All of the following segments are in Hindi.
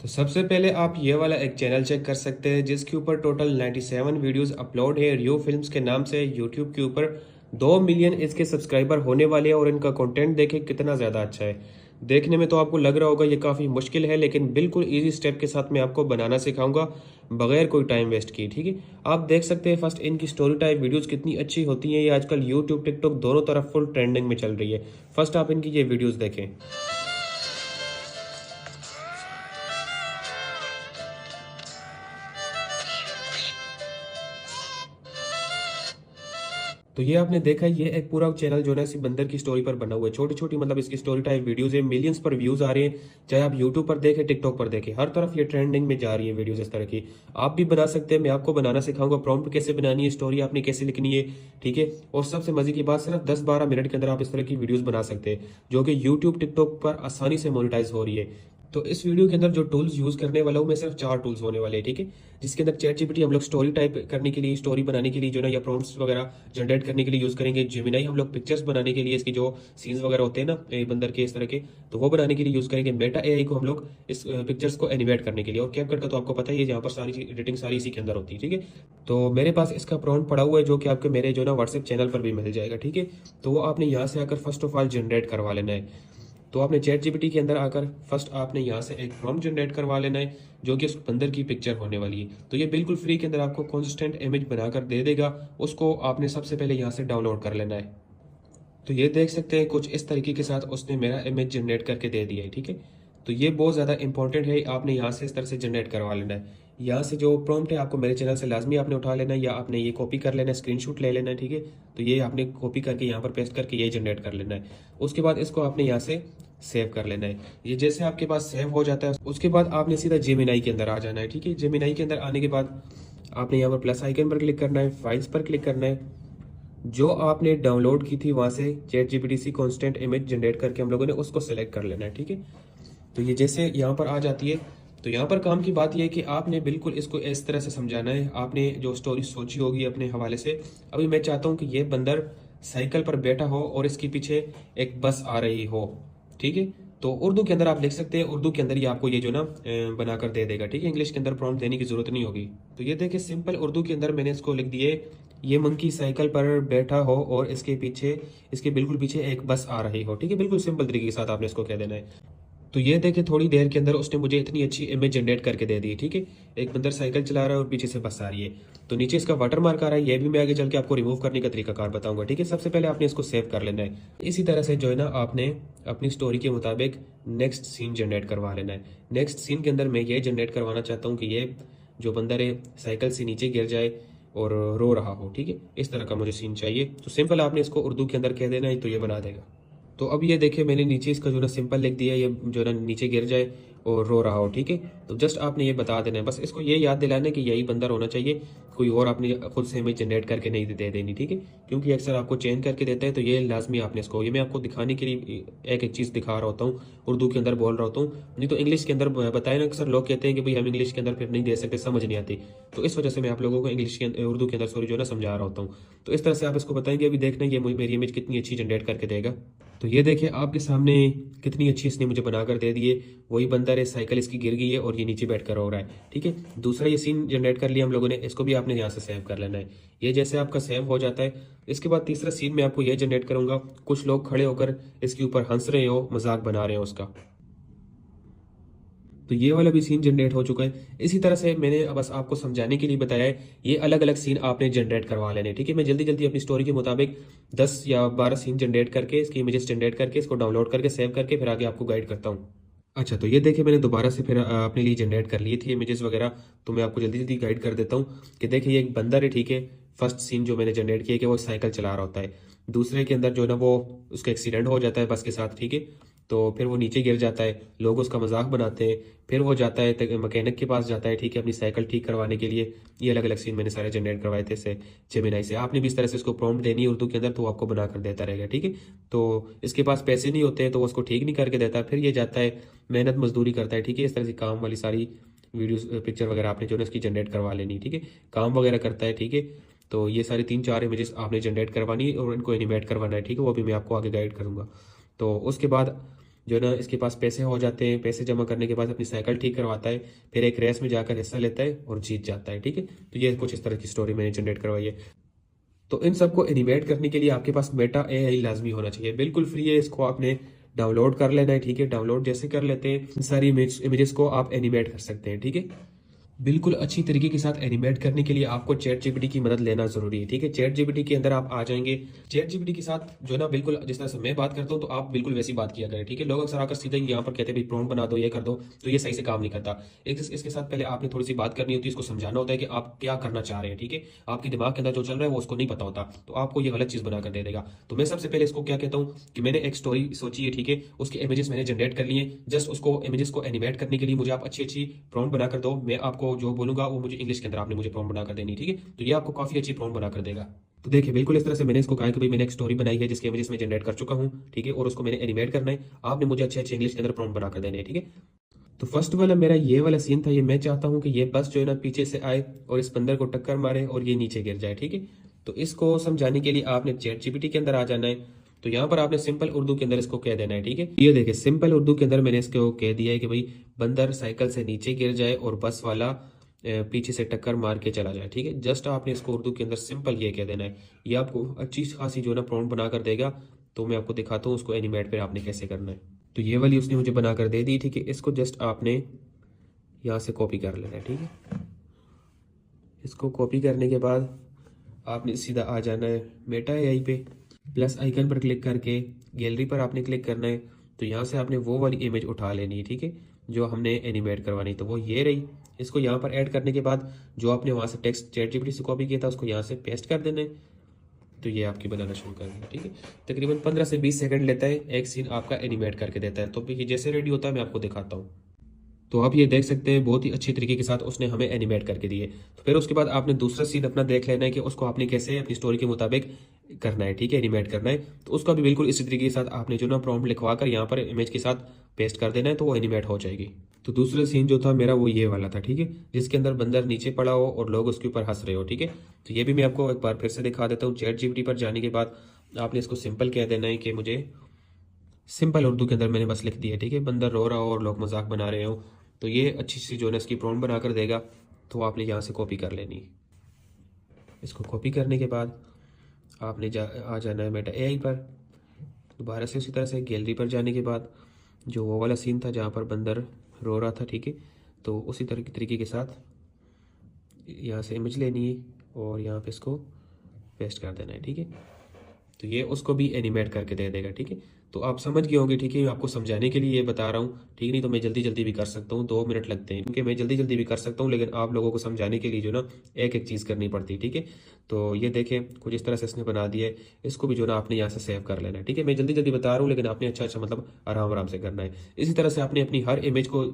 तो सबसे पहले आप ये वाला एक चैनल चेक कर सकते हैं जिसके ऊपर टोटल 97 वीडियोस अपलोड है। रियो फिल्म्स के नाम से यूट्यूब के ऊपर 2 मिलियन इसके सब्सक्राइबर होने वाले हैं और इनका कंटेंट देखें कितना ज़्यादा अच्छा है। देखने में तो आपको लग रहा होगा ये काफ़ी मुश्किल है, लेकिन बिल्कुल इजी स्टेप के साथ मैं आपको बनाना सिखाऊंगा बगैर कोई टाइम वेस्ट किए। ठीक है, आप देख सकते हैं फर्स्ट इनकी स्टोरी टाइप वीडियोज़ कितनी अच्छी होती हैं। ये आजकल यूट्यूब टिकटॉक दोनों तरफ फुल ट्रेंडिंग में चल रही है। फर्स्ट आप इनकी ये वीडियोज़ देखें। तो ये आपने देखा है, ये एक पूरा चैनल जो है इसी बंदर की स्टोरी पर बना हुआ है। छोटी छोटी मतलब इसकी स्टोरी टाइप वीडियोस है, मिलियंस पर व्यूज आ रहे हैं। चाहे आप यूट्यूब पर देखें, टिकटॉक पर देखें, हर तरफ ये ट्रेंडिंग में जा रही है वीडियोस इस तरह की। आप भी बना सकते हैं, मैं आपको बनाना सिखाऊंगा। प्रॉम्प्ट कैसे बनानी है, स्टोरी आपने कैसे लिखनी है। ठीक है, और सबसे मजे की बात, सिर्फ 10-12 मिनट के अंदर आप इस तरह की वीडियोज बना सकते हैं जो कि यूट्यूब टिकटॉक पर आसानी से मोनिटाइज हो रही है। तो इस वीडियो के अंदर जो टूल्स यूज करने वाला हूँ मैं, सिर्फ 4 टूल्स होने वाले हैं। ठीक है, जिसके अंदर चैट जीपीटी हम लोग स्टोरी टाइप करने के लिए, स्टोरी बनाने के लिए जो ना, या प्रॉम्प्ट्स वगैरह जनरेट करने के लिए यूज करेंगे। जेमिनाई हम लोग पिक्चर्स बनाने के लिए, इसकी जो सीन्स वगैरह होते हैं ना बंदर के इस तरह के, तो वो बनाने के लिए यूज करेंगे। मेटा एआई को हम लोग इस पिक्चर्स को एनिमेट करने के लिए, और कैपकट का तो आपको पता ही है, जहाँ पर सारी एडिटिंग सारी इसी के अंदर होती है। ठीक है, तो मेरे पास इसका प्रॉम्प्ट पड़ा हुआ है जो कि आपके मेरे जो ना व्हाट्सएप चैनल पर भी मिल जाएगा। ठीक है, तो वो आपने यहाँ से आकर फर्स्ट ऑफ ऑल जनरेट करवा लेना है। तो आपने चैट जीपीटी के अंदर आकर फर्स्ट आपने यहाँ से एक प्रॉम्प्ट जनरेट करवा लेना है जो कि उस बंदर की पिक्चर होने वाली है। तो ये बिल्कुल फ्री के अंदर आपको कंसिस्टेंट इमेज बनाकर दे देगा। उसको आपने सबसे पहले यहाँ से डाउनलोड कर लेना है। तो ये देख सकते हैं कुछ इस तरीके के साथ उसने मेरा इमेज जनरेट करके दे दिया है। ठीक है, तो ये बहुत ज़्यादा इंपॉर्टेंट है, आपने यहाँ से इस तरह से जनरेट करवा लेना है। यहाँ से जो प्रॉम्प्ट है आपको मेरे चैनल से लाजमी आपने उठा लेना है, या आपने ये कॉपी कर लेना है, स्क्रीनशॉट ले लेना है। ठीक है, तो ये आपने कॉपी करके यहाँ पर पेस्ट करके ये जनरेट कर लेना है। उसके बाद इसको आपने यहाँ से सेव कर लेना है। ये जैसे आपके पास सेव हो जाता है, उसके बाद आपने सीधा जेमिनाई के अंदर आ जाना है। ठीक है, जेमिनाई के अंदर आने के बाद आपने यहाँ पर प्लस आइकन पर क्लिक करना है, फाइल्स पर क्लिक करना है। जो आपने डाउनलोड की थी वहां से चैट जीपीटी सी कॉन्स्टेंट इमेज जनरेट करके हम लोगों ने उसको सेलेक्ट कर लेना है। ठीक है, तो ये जैसे यहाँ पर आ जाती है, तो यहाँ पर काम की बात यह है कि आपने बिल्कुल इसको इस तरह से समझाना है। आपने जो स्टोरी सोची होगी अपने हवाले से, अभी मैं चाहता हूँ कि ये बंदर साइकिल पर बैठा हो और इसके पीछे एक बस आ रही हो। ठीक है, तो उर्दू के अंदर आप लिख सकते हैं, उर्दू के अंदर ही आपको ये जो ना बनाकर दे देगा। ठीक है, इंग्लिश के अंदर प्रॉम्प्ट देने की जरूरत नहीं होगी। तो ये देखिए सिंपल उर्दू के अंदर मैंने इसको लिख दिए, ये मंकी साइकिल पर बैठा हो और इसके पीछे, इसके बिल्कुल पीछे एक बस आ रही हो। ठीक है, बिल्कुल सिंपल तरीके के साथ आपने इसको कह देना है। तो ये देखे थोड़ी देर के अंदर उसने मुझे इतनी अच्छी इमेज जनरेट करके दे दी। ठीक है, एक बंदर साइकिल चला रहा है और पीछे से बस आ रही है। तो नीचे इसका वाटर मार्क आ रहा है, ये भी मैं आगे चल के आपको रिमूव करने का तरीकाकार बताऊंगा। ठीक है, सबसे पहले आपने इसको सेव कर लेना है। इसी तरह से जो है ना, आपने अपनी स्टोरी के मुताबिक नेक्स्ट सीन जनरेट करवा लेना है। नेक्स्ट सीन के अंदर मैं ये जनरेट करवाना चाहता हूँ कि ये जो बंदर है साइकिल से नीचे गिर जाए और रो रहा हो। ठीक है, इस तरह का मुझे सीन चाहिए। तो सिंपल आपने इसको उर्दू के अंदर कह देना है, तो ये बना देगा। तो अब ये देखिए मैंने नीचे इसका जो ना सिंपल लिख दिया, ये जो ना नीचे गिर जाए और रो रहा हो। ठीक है, तो जस्ट आपने ये बता देना है, बस इसको ये याद दिलाना है कि यही बंदर होना चाहिए, कोई और आपने खुद से इमेज जनरेट करके नहीं दे देनी। ठीक है, क्योंकि अक्सर आपको चेंज करके देता है, तो ये लाजमी आपने इसको, ये मैं आपको दिखाने के लिए एक एक चीज़ दिखा रहा होता हूँ, उर्दू के अंदर बोल रहा होता हूँ। नहीं तो इंग्लिश के अंदर बताए ना, अक्सर लोग कहते हैं कि भाई हम इंग्लिश के अंदर फिर नहीं दे सकते, समझ नहीं आती। तो इस वजह से मैं आप लोगों को इंग्लिश के उर्दू के अंदर सॉरी जो है ना समझा रहा होता हूँ। तो इस तरह से आप इसको बताएंगे। अभी देखना ये मेरी इमेज कितनी अच्छी जनरेट करके देगा। तो ये देखिए आपके सामने कितनी अच्छी इसने मुझे बनाकर दे दी है। वही बंदर है, साइकिल इसकी गिर गई है और ये नीचे बैठ कर रो रहा है। ठीक है, दूसरा ये सीन जनरेट कर लिया हम लोगों ने, इसको भी आपने यहाँ से सेव कर लेना है। ये जैसे आपका सेव हो जाता है, इसके बाद तीसरा सीन मैं आपको ये जनरेट करूंगा, कुछ लोग खड़े होकर इसके ऊपर हंस रहे हो, मजाक बना रहे हो उसका। तो ये वाला भी सीन जनरेट हो चुका है। इसी तरह से मैंने बस आपको समझाने के लिए बताया है, ये अलग अलग सीन आपने जनरेट करवा लेने। ठीक है, मैं जल्दी जल्दी अपनी स्टोरी के मुताबिक 10 या 12 सीन जनरेट करके, इसकी इमेजेस जनरेट करके, इसको डाउनलोड करके सेव करके फिर आगे आपको गाइड करता हूँ। अच्छा, तो ये देखिए मैंने दोबारा से फिर अपने लिए जनरेट कर ली थी इमेजेस वगैरह। तो मैं आपको जल्दी जल्दी गाइड कर देता हूँ कि देखिए ये एक बंदर है। ठीक है, फर्स्ट सीन जो मैंने जनरेट किया कि वो साइकिल चला रहा होता है। दूसरे के अंदर जो है ना, वो उसका एक्सीडेंट हो जाता है बस के साथ। ठीक है, तो फिर वो नीचे गिर जाता है, लोग उसका मजाक बनाते हैं। फिर वो जाता है मैकेनिक के पास जाता है, ठीक है, अपनी साइकिल ठीक करवाने के लिए। ये अलग अलग सीन मैंने सारे जनरेट करवाए थे इससे जेमिनाई से। आपने भी इस तरह से इसको प्रॉम्प्ट देनी है उर्दू के अंदर, तो वो आपको बना कर देता रहेगा। ठीक है, तो इसके पास पैसे नहीं होते हैं तो वो उसको ठीक नहीं करके देता, फिर ये जाता है मेहनत मजदूरी करता है। ठीक है, इस तरह से काम वाली सारी वीडियोस पिक्चर वगैरह आपने जो है इसकी जनरेट करवा लेनी। ठीक है, काम वगैरह करता है। ठीक है, तो ये सारी 3-4 इमेजेस आपने जनरेट करवानी है और इनको एनिमेट करवाना है। ठीक है, वो भी मैं आपको आगे गाइड करूंगा। तो उसके बाद जो है ना इसके पास पैसे हो जाते हैं, पैसे जमा करने के बाद अपनी साइकिल ठीक करवाता है, फिर एक रेस में जाकर हिस्सा लेता है और जीत जाता है। ठीक है, तो ये कुछ इस तरह की स्टोरी मैंने जनरेट करवाई है। तो इन सबको एनिमेट करने के लिए आपके पास मेटा एआई लाजमी होना चाहिए, बिल्कुल फ्री है, इसको आपने डाउनलोड कर लेना है। ठीक है, डाउनलोड जैसे कर लेते हैं इन सारी इमेजेस को आप एनिमेट कर सकते हैं। ठीक है, बिल्कुल अच्छी तरीके के साथ एनिमेट करने के लिए आपको चैट जीपीटी की मदद लेना जरूरी है। ठीक है, चैट जीपीटी के अंदर आप आ जाएंगे। चैट जीपीटी के साथ जो ना बिल्कुल जिस तरह से मैं बात करता हूँ तो आप बिल्कुल वैसी बात किया करें। ठीक है, लोग अक्सर आकर सीधे यहाँ पर कहते हैं भाई प्रॉम्प्ट बना दो, ये कर दो, तो ये सही से काम नहीं करता। इसके साथ पहले आपने थोड़ी सी बात करनी होती है, इसको समझाना होता है कि आप क्या करना चाह रहे हैं। ठीक है, आपके दिमाग के अंदर जो चल रहा है वो उसको नहीं पता होता, तो आपको ये गलत चीज बनाकर दे देगा। तो मैं सबसे पहले इसको क्या कहता हूँ कि मैंने एक स्टोरी सोची है। ठीक है, उसके इमेजेस मैंने जनरेट कर लिए, जस्ट उसको इमेजेस को एनिमेट करने के लिए मुझे आप अच्छी अच्छी प्रॉम्प्ट बनाकर दो। मैं आपको जो बोलूंगा वो मुझे इंग्लिश के अंदर आपने मुझे प्रॉम्प्ट बनाकर देनी। ठीक है, तो ये आपको काफी अच्छी प्रॉम्प्ट बनाकर देगा। तो देखिए बिल्कुल इस तरह से मैंने इसको कहा कि भाई मैंने एक स्टोरी बनाई है जिसके इमेजेस में जनरेट कर चुका हूँ। ठीक है, और उसको मैंने एनिमेट करना है, आपने मुझे अच्छे अच्छे इंग्लिश के अंदर प्रॉम्प्ट बनाकर देने हैं। ठीक है, तो फर्स्ट वाला मेरा ये वाला सीन था, ये मैं चाहता हूँ कि ये बस जो है ना पीछे से आए और इस बंदर को टक्कर मारे और ये नीचे गिर जाए। ठीक है, तो इसको समझाने के लिए आपने चैट जीपीटी के अंदर आ जाना है। तो यहाँ पर आपने सिंपल उर्दू के अंदर इसको कह देना है। ठीक है, ये देखिए सिंपल उर्दू के अंदर मैंने इसको कह दिया है कि भाई बंदर साइकिल से नीचे गिर जाए और बस वाला पीछे से टक्कर मार के चला जाए। ठीक है, जस्ट आपने इसको उर्दू के अंदर सिंपल ये कह देना है, ये आपको अच्छी खासी जो है ना प्रॉम्प्ट बना कर देगा। तो मैं आपको दिखाता हूँ उसको एनिमेट पे आपने कैसे करना है। तो ये वाली उसने मुझे बनाकर दे दी। ठीक है, इसको जस्ट आपने यहाँ से कॉपी कर लेना है। ठीक है, इसको कॉपी करने के बाद आपने सीधा आ जाना है मेटा एआई पे, प्लस आइकन पर क्लिक करके गैलरी पर आपने क्लिक करना है। तो यहाँ से आपने वो वाली इमेज उठा लेनी है। ठीक है, जो हमने एनिमेट करवानी, तो वो ये रही। इसको यहाँ पर ऐड करने के बाद जो आपने वहाँ से टेक्स्ट चैट जीपीटी से कॉपी किया था उसको यहाँ से पेस्ट कर देना है। तो ये आपकी बनाना शुरू कर देना। ठीक है, तकरीबन 15 से 20 सेकंड लेता है, एक सीन आपका एनिमेट करके देता है। तो ये जैसे रेडी होता है मैं आपको दिखाता हूँ। तो आप ये देख सकते हैं बहुत ही अच्छी तरीके के साथ उसने हमें एनिमेट करके दिए। तो फिर उसके बाद आपने दूसरा सीन अपना देख लेना है कि उसको आपने कैसे अपनी स्टोरी के मुताबिक करना है। ठीक है, एनिमेट करना है, तो उसका भी बिल्कुल इसी तरीके के साथ आपने जो ना प्रॉम्प्ट लिखवा कर यहाँ पर इमेज के साथ पेस्ट कर देना है, तो वो एनिमेट हो जाएगी। तो दूसरा सीन जो था मेरा वो ये वाला था। ठीक है, जिसके अंदर बंदर नीचे पड़ा हो और लोग उसके ऊपर हंस रहे हो। ठीक है, तो ये भी मैं आपको एक बार फिर से दिखा देता हूँ। चैट जीपीटी पर जाने के बाद आपने इसको सिंपल कह देना है कि मुझे सिंपल उर्दू के अंदर मैंने बस लिख दिया। ठीक है, बंदर रो रहा हो और लोग मजाक बना रहे हो, तो ये अच्छी सी जो है ना इसकी प्रॉम्प्ट बना कर देगा। तो आपने यहाँ से कॉपी कर लेनी। इसको कॉपी करने के बाद आपने आ जाना है मेटा एआई पर। दोबारा से उसी तरह से गैलरी पर जाने के बाद जो वो वाला सीन था जहाँ पर बंदर रो रहा था। ठीक है, तो उसी तरह के तरीके के साथ यहाँ से इमेज लेनी है और यहाँ पे इसको पेस्ट कर देना है। ठीक है, तो ये उसको भी एनिमेट करके दे देगा। ठीक है, तो आप समझ गए होंगे। ठीक है, आपको समझाने के लिए ये बता रहा हूँ। ठीक, नहीं तो मैं जल्दी जल्दी भी कर सकता हूँ, 2 मिनट लगते हैं, क्योंकि मैं जल्दी जल्दी भी कर सकता हूँ, लेकिन आप लोगों को समझाने के लिए जो ना एक एक चीज़ करनी पड़ती है। ठीक है, तो ये देखें कुछ इस तरह से इसने बना दिया है। इसको भी जो ना आपने यहाँ से सेव कर लेना है। ठीक है, मैं जल्दी जल्दी बता रहा हूँ, लेकिन आपने अच्छा अच्छा मतलब आराम आराम से करना है। इसी तरह से आपने अपनी हर इमेज को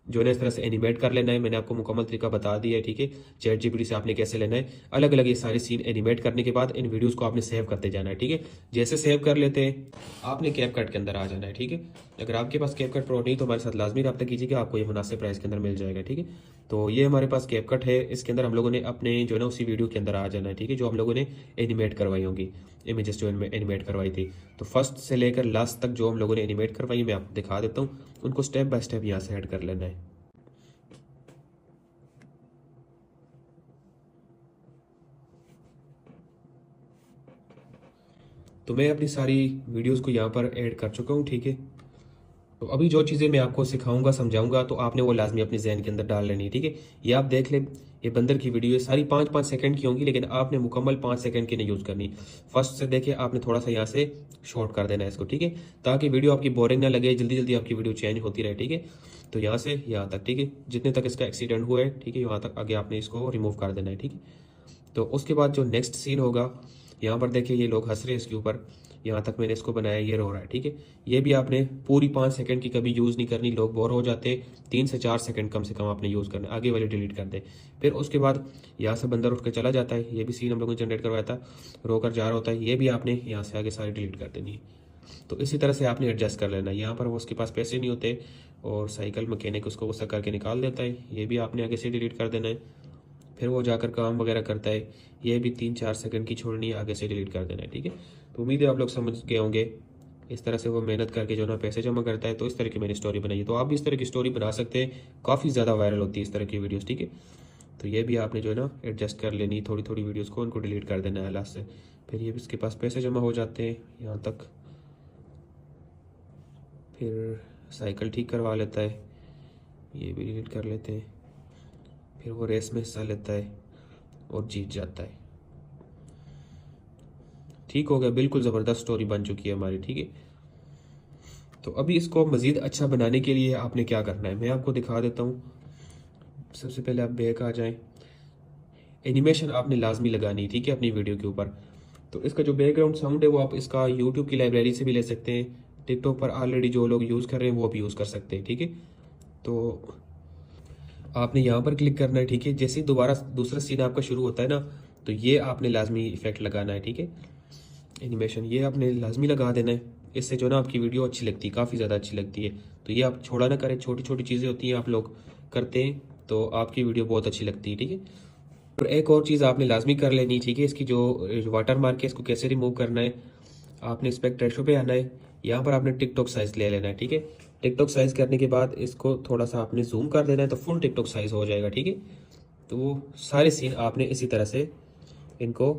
जो है ना इस तरह से एनिमेट कर लेना है। मैंने आपको मुकम्मल तरीका बता दिया है। ठीक है, चैट जीपीटी से आपने कैसे लेना है, अलग अलग ये सारे सीन एनिमेट करने के बाद इन वीडियोस को आपने सेव करते जाना है। ठीक है, जैसे सेव कर लेते हैं आपने कैपकट के अंदर आ जाना है। ठीक है, अगर आपके पास कैपकट प्रो नहीं तो हमारे साथ लाजमी रब्ता कीजिएगा, आपको ये मुनासिब प्राइस के अंदर मिल जाएगा। ठीक है, तो ये हमारे पास कैपकट है, इसके अंदर हम लोगों ने अपने जो है ना उसी वीडियो के अंदर आ जाना है। ठीक है, जो हम लोगों ने एनिमेट करवाई होंगी इमेजेस जो एनिमेट करवाई थी, तो फर्स्ट से लेकर लास्ट तक जो हम लोगों ने एनिमेट करवाई मैं आपको दिखा देता हूँ, उनको स्टेप बाय स्टेप यहाँ से ऐड कर लेना है। तो मैं अपनी सारी वीडियोस को यहाँ पर ऐड कर चुका हूँ। ठीक है, तो अभी जो चीज़ें मैं आपको सिखाऊंगा समझाऊंगा तो आपने वो लाजमी अपने जहन के अंदर डाल लेनी है। ठीक है, ये आप देख लें, ये बंदर की वीडियो है, सारी 5-5 सेकंड की होंगी, लेकिन आपने मुकम्मल 5 सेकंड की नहीं यूज़ करनी। फर्स्ट से देखिए आपने थोड़ा सा यहाँ से शॉर्ट कर देना है इसको। ठीक है, ताकि वीडियो आपकी बोरिंग ना लगे, जल्दी जल्दी आपकी वीडियो चेंज होती रहे। ठीक है, तो यहाँ से यहाँ तक। ठीक है, जितने तक इसका एक्सीडेंट हुआ है, ठीक है, वहाँ तक आगे आपने इसको रिमूव कर देना है। ठीक है, तो उसके बाद जो नेक्स्ट सीन होगा, यहाँ पर देखिए ये लोग हंस रहे हैं इसके ऊपर, यहाँ तक मैंने इसको बनाया, ये रो रहा है। ठीक है, ये भी आपने पूरी 5 सेकंड की कभी यूज़ नहीं करनी, लोग बोर हो जाते हैं। 3 से 4 सेकंड कम से कम आपने यूज़ करना, आगे वाले डिलीट कर दे। फिर उसके बाद यहाँ से बंदर उठ के चला जाता है, ये भी सीन हम लोगों ने जनरेट करवाया था, रो कर जा रहा होता है, ये भी आपने यहाँ से आगे सारी डिलीट कर देनी है। तो इसी तरह से आपने एडजस्ट कर लेना है। यहाँ पर वो उसके पास पैसे नहीं होते और साइकिल मैकेनिक उसको गुस्सा करके निकाल देता है, ये भी आपने आगे से डिलीट कर देना है। फिर वो जाकर काम वगैरह करता है, ये भी 3-4 सेकंड की छोड़नी है, आगे से डिलीट कर देना है। ठीक है, तो उम्मीद है आप लोग समझ गए होंगे। इस तरह से वो मेहनत करके जो ना पैसे जमा करता है। तो इस तरह की मैंने स्टोरी बनाई है। तो आप भी इस तरह की स्टोरी बना सकते हैं, काफ़ी ज़्यादा वायरल होती है इस तरह की वीडियोस, ठीक है। तो ये भी आपने जो है ना एडजस्ट कर लेनी, थोड़ी थोड़ी वीडियोस को उनको डिलीट कर देना है लास्ट से। फिर ये भी इसके पास पैसे जमा हो जाते हैं यहाँ तक। फिर साइकिल ठीक करवा लेता है, ये भी डिलीट कर लेते हैं। फिर वो रेस में हिस्सा लेता है और जीत जाता है। ठीक हो गया, बिल्कुल ज़बरदस्त स्टोरी बन चुकी है हमारी, ठीक है। तो अभी इसको मज़ीद अच्छा बनाने के लिए आपने क्या करना है मैं आपको दिखा देता हूँ। सबसे पहले आप बैक आ जाएं। एनिमेशन आपने लाजमी लगानी है, ठीक है, अपनी वीडियो के ऊपर। तो इसका जो बैकग्राउंड साउंड है वो आप इसका यूट्यूब की लाइब्रेरी से भी ले सकते हैं। टिकटॉक पर ऑलरेडी जो लोग यूज़ कर रहे हैं वो भी यूज़ कर सकते हैं, ठीक है। तो आपने यहाँ पर क्लिक करना है, ठीक है। जैसे ही दोबारा दूसरा सीन आपका शुरू होता है ना, तो ये आपने लाजमी इफेक्ट लगाना है, ठीक है। एनिमेशन ये आपने लाजमी लगा देना है। इससे जो ना आपकी वीडियो अच्छी लगती है, काफ़ी ज़्यादा अच्छी लगती है। तो ये आप छोड़ा ना करें, छोटी छोटी चीज़ें होती हैं आप लोग करते हैं तो आपकी वीडियो बहुत अच्छी लगती है, ठीक है। और एक और चीज़ आपने लाजमी कर लेनी, ठीक है। इसकी जो वाटर मार्क है इसको कैसे रिमूव करना है, आपने एस्पेक्ट रेशो पे आना है। यहाँ पर आपने टिकटॉक साइज़ ले लेना है, ठीक है। टिकटॉक साइज़ करने के बाद इसको थोड़ा सा आपने जूम कर देना है तो फुल टिकटॉक साइज़ हो जाएगा, ठीक है। तो वो सारे सीन आपने इसी तरह से इनको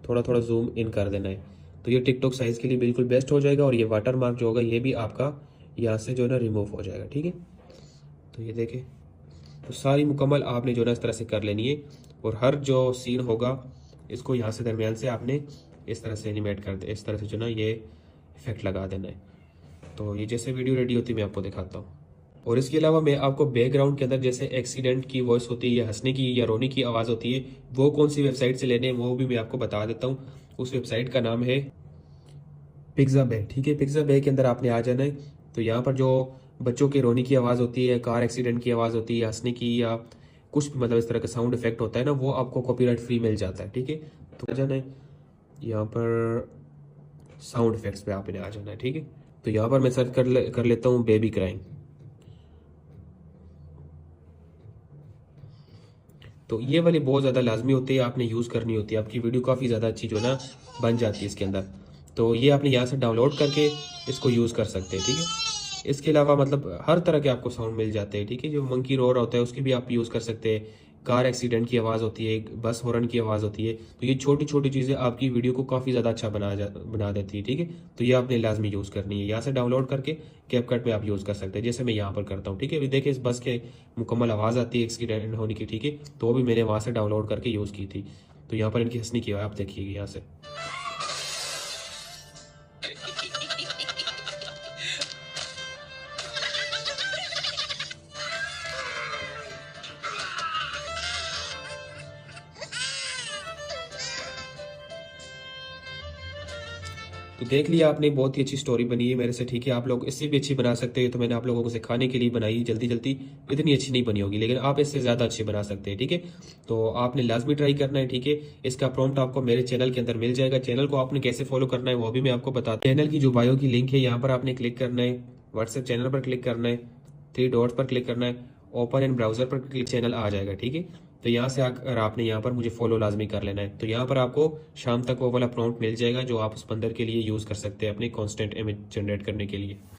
थोड़ा थोड़ा जूम इन कर देना है। तो ये टिकटॉक साइज़ के लिए बिल्कुल बेस्ट हो जाएगा। और ये वाटर मार्क जो होगा ये भी आपका यहाँ से जो है ना रिमूव हो जाएगा, ठीक है। तो ये देखें, तो सारी मुकम्मल आपने जो है ना इस तरह से कर लेनी है। और हर जो सीन होगा इसको यहाँ से दरमियान से आपने इस तरह से एनिमेट कर दे, इस तरह से जो ना ये इफेक्ट लगा देना है। तो ये जैसे वीडियो रेडी होती है मैं आपको दिखाता हूँ। और इसके अलावा मैं आपको बैकग्राउंड के अंदर जैसे एक्सीडेंट की वॉइस होती है या हंसने की या रोने की आवाज़ होती है, वो कौन सी वेबसाइट से लेने हैं वो भी मैं आपको बता देता हूँ। उस वेबसाइट का नाम है पिक्साबे, ठीक है। पिक्साबे के अंदर आपने आ जाना है। तो यहाँ पर जो बच्चों के रोने की आवाज़ होती है, कार एक्सीडेंट की आवाज़ होती है, हंसने की, या कुछ भी मतलब इस तरह का साउंड इफेक्ट होता है ना, वो आपको कॉपीराइट फ्री मिल जाता है, ठीक है। तो आ जाना है यहाँ पर साउंड इफेक्ट्स पे आपने आ जाना है, ठीक है। तो यहाँ पर मैं सर्च कर लेता हूँ बेबी क्राइंग। तो ये वाली बहुत ज़्यादा लाजमी होती है, आपने यूज़ करनी होती है। आपकी वीडियो काफ़ी ज़्यादा अच्छी जो ना बन जाती है इसके अंदर। तो ये आपने यहाँ से डाउनलोड करके इसको यूज़ कर सकते हैं, ठीक है। इसके अलावा मतलब हर तरह के आपको साउंड मिल जाते हैं, ठीक है। जो मंकी रोर होता है उसकी भी आप यूज़ कर सकते हैं। कार एक्सीडेंट की आवाज़ होती है, बस हॉर्न की आवाज़ होती है। तो ये छोटी छोटी चीज़ें आपकी वीडियो को काफ़ी ज़्यादा अच्छा बना देती है, ठीक है। तो ये आपने लाजमी यूज़ करनी है। यहाँ से डाउनलोड करके कैपकट में आप यूज़ कर सकते हैं, जैसे मैं यहाँ पर करता हूँ, ठीक है। अभी देखिए इस बस के मुकम्मल आवाज़ आती है एक्सीडेंट होने की, ठीक है। तो वो भी मैंने वहाँ से डाउनलोड करके यूज़ की थी। तो यहाँ पर इनकी हंसने की आप देखिए यहाँ से। तो देख लिया आपने, बहुत ही अच्छी स्टोरी बनी है मेरे से, ठीक है। आप लोग इससे भी अच्छी बना सकते हैं। तो मैंने आप लोगों को सिखाने के लिए बनाई, जल्दी जल्दी इतनी अच्छी नहीं बनी होगी, लेकिन आप इससे ज़्यादा अच्छी बना सकते हैं, ठीक है। तो आपने लाजमी ट्राई करना है, ठीक है। इसका प्रॉम्प्ट आपको मेरे चैनल के अंदर मिल जाएगा। चैनल को आपने कैसे फॉलो करना है वो भी मैं आपको बताता हूँ। चैनल की जो बायो की लिंक है यहाँ पर आपने क्लिक करना है, व्हाट्सएप चैनल पर क्लिक करना है, 3 डॉट्स पर क्लिक करना है, ओपन इन ब्राउजर पर क्लिक, चैनल आ जाएगा, ठीक है। तो यहाँ से आकर आपने यहाँ पर मुझे फॉलो लाजमी कर लेना है। तो यहाँ पर आपको शाम तक वो वाला प्रॉम्प्ट मिल जाएगा जो आप उस बंदर के लिए यूज़ कर सकते हैं अपनी कंटेंट इमेज जनरेट करने के लिए।